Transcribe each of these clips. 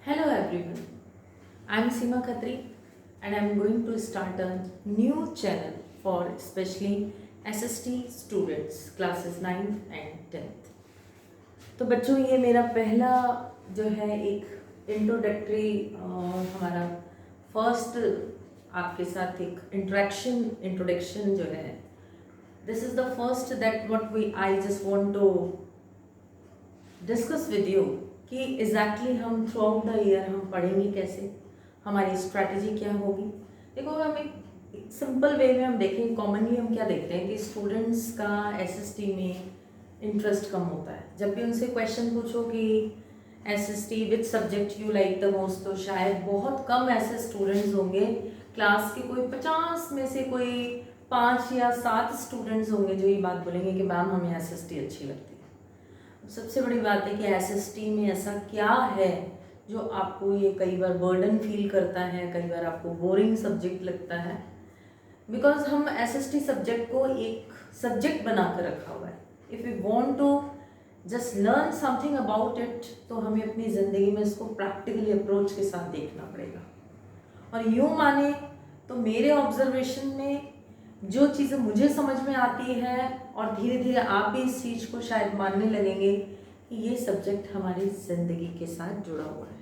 Hello everyone, I am Seema Khatri and I am going to start a new channel for especially SST students classes 9th and 10th. तो बच्चों ये मेरा पहला जो है एक इंट्रोडक्टरी हमारा फर्स्ट आपके साथ एक इंट्रोडक्शन जो है this is the first that what I just want to discuss with you कि एग्जैक्टली हम थ्रू आउट द ईयर हम पढ़ेंगे कैसे, हमारी स्ट्रैटेजी क्या होगी। देखो हम एक सिंपल वे में हम देखें, कॉमनली हम क्या देखते हैं कि स्टूडेंट्स का एसएसटी में इंटरेस्ट कम होता है। जब भी उनसे क्वेश्चन पूछो कि SST which subject you like the most, तो शायद बहुत कम ऐसे स्टूडेंट्स होंगे क्लास के, कोई 50 में से कोई 5 या 7 स्टूडेंट्स होंगे जो ये बात बोलेंगे कि मैम हमें एसएसटी अच्छी लगती है। सबसे बड़ी बात है कि एसएसटी में ऐसा क्या है जो आपको ये कई बार बर्डन फील करता है, कई बार आपको बोरिंग सब्जेक्ट लगता है। बिकॉज हम एसएसटी सब्जेक्ट को एक सब्जेक्ट बना कर रखा हुआ है। If you want to just learn something about it, तो हमें अपनी ज़िंदगी में इसको प्रैक्टिकली अप्रोच के साथ देखना पड़ेगा। और यूँ माने तो मेरे ऑब्जर्वेशन में जो चीज़ें मुझे समझ में आती है और धीरे धीरे आप भी इस चीज़ को शायद मानने लगेंगे कि ये सब्जेक्ट हमारी ज़िंदगी के साथ जुड़ा हुआ है।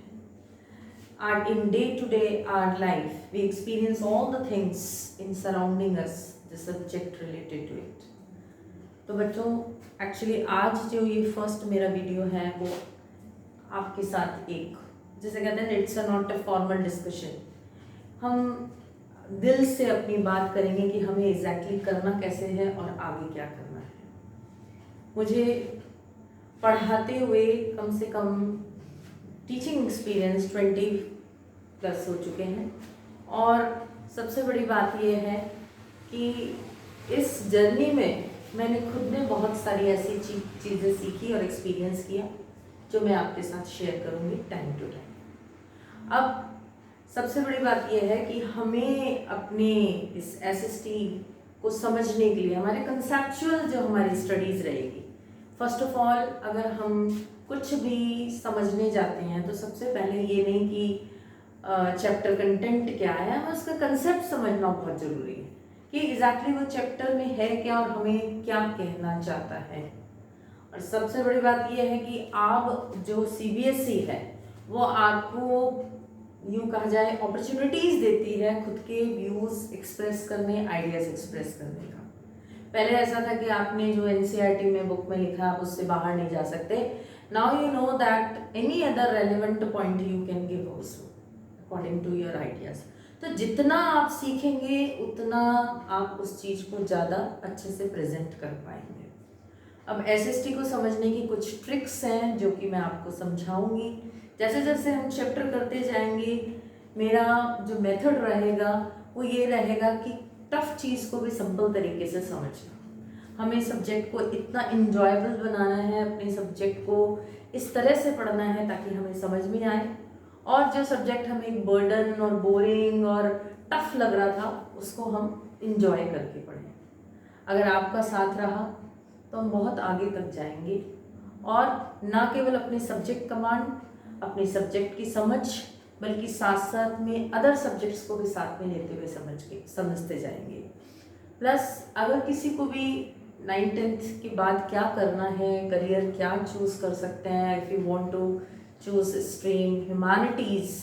Our in day to day our life we experience all the things in surrounding us the subject related to it. तो बच्चों एक्चुअली आज जो ये फर्स्ट मेरा वीडियो है वो आपके साथ एक, जैसे कहते हैं it's not a formal discussion, हम दिल से अपनी बात करेंगे कि हमें एग्जैक्टली करना कैसे है और आगे क्या करना है। मुझे पढ़ाते हुए कम से कम टीचिंग एक्सपीरियंस 20+ हो चुके हैं। और सबसे बड़ी बात यह है कि इस जर्नी में मैंने खुद ने बहुत सारी ऐसी चीज़ें सीखी और एक्सपीरियंस किया जो मैं आपके साथ शेयर करूँगी टाइम टू टाइम। अब सबसे बड़ी बात यह है कि हमें अपने इस एसएसटी को समझने के लिए हमारे कंसेप्चुअल जो हमारी स्टडीज़ रहेगी, फर्स्ट ऑफ ऑल अगर हम कुछ भी समझने जाते हैं तो सबसे पहले ये नहीं कि चैप्टर कंटेंट क्या है, हमें उसका कंसेप्ट समझना बहुत ज़रूरी है कि एग्जैक्टली वो चैप्टर में है क्या और हमें क्या कहना चाहता है। और सबसे बड़ी बात यह है कि आप जो सीबीएसई है वो आपको यूँ कहा जाए अपॉर्चुनिटीज़ देती है खुद के व्यूज़ एक्सप्रेस करने, आइडियाज़ एक्सप्रेस करने का। पहले ऐसा था कि आपने जो एनसीईआरटी में बुक में लिखा आप उससे बाहर नहीं जा सकते। Now you know that any other relevant point you can give also according to your ideas. तो जितना आप सीखेंगे उतना आप उस चीज़ को ज़्यादा अच्छे से प्रेजेंट कर पाएंगे। अब एसएसटी को समझने की कुछ ट्रिक्स हैं जो कि मैं आपको समझाऊंगी। जैसे जैसे हम चैप्टर करते जाएंगे मेरा जो मेथड रहेगा वो ये रहेगा कि टफ चीज़ को भी सिंपल तरीके से समझना। हमें सब्जेक्ट को इतना इंजॉयबल बनाना है, अपने सब्जेक्ट को इस तरह से पढ़ना है ताकि हमें समझ में आए, और जो सब्जेक्ट हमें एक बर्डन और बोरिंग और टफ लग रहा था उसको हम इंजॉय करके पढ़ें। अगर आपका साथ रहा तो हम बहुत आगे तक जाएंगे और ना केवल अपने सब्जेक्ट कमांड, अपने सब्जेक्ट की समझ, बल्कि साथ साथ में अदर सब्जेक्ट्स को भी साथ में लेते हुए समझते जाएंगे। प्लस अगर किसी को भी 9th-10th के बाद क्या करना है, करियर क्या चूज़ कर सकते हैं, if you want to choose stream humanities,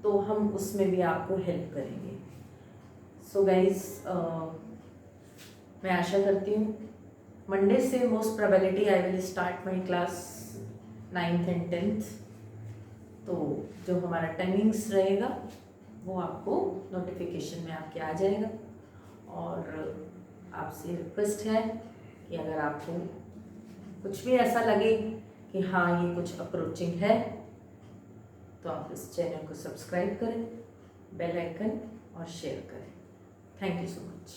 तो हम उसमें भी आपको हेल्प करेंगे। सो गाइज मैं आशा करती हूँ मंडे से most probability I will start my class 9th and 10th। तो जो हमारा टाइमिंग्स रहेगा वो आपको नोटिफिकेशन में आपके आ जाएगा। और आपसे रिक्वेस्ट है कि अगर आपको कुछ भी ऐसा लगे कि हाँ ये कुछ अप्रोचिंग है तो आप इस चैनल को सब्सक्राइब करें, बेल आइकन और शेयर करें। Thank you so much.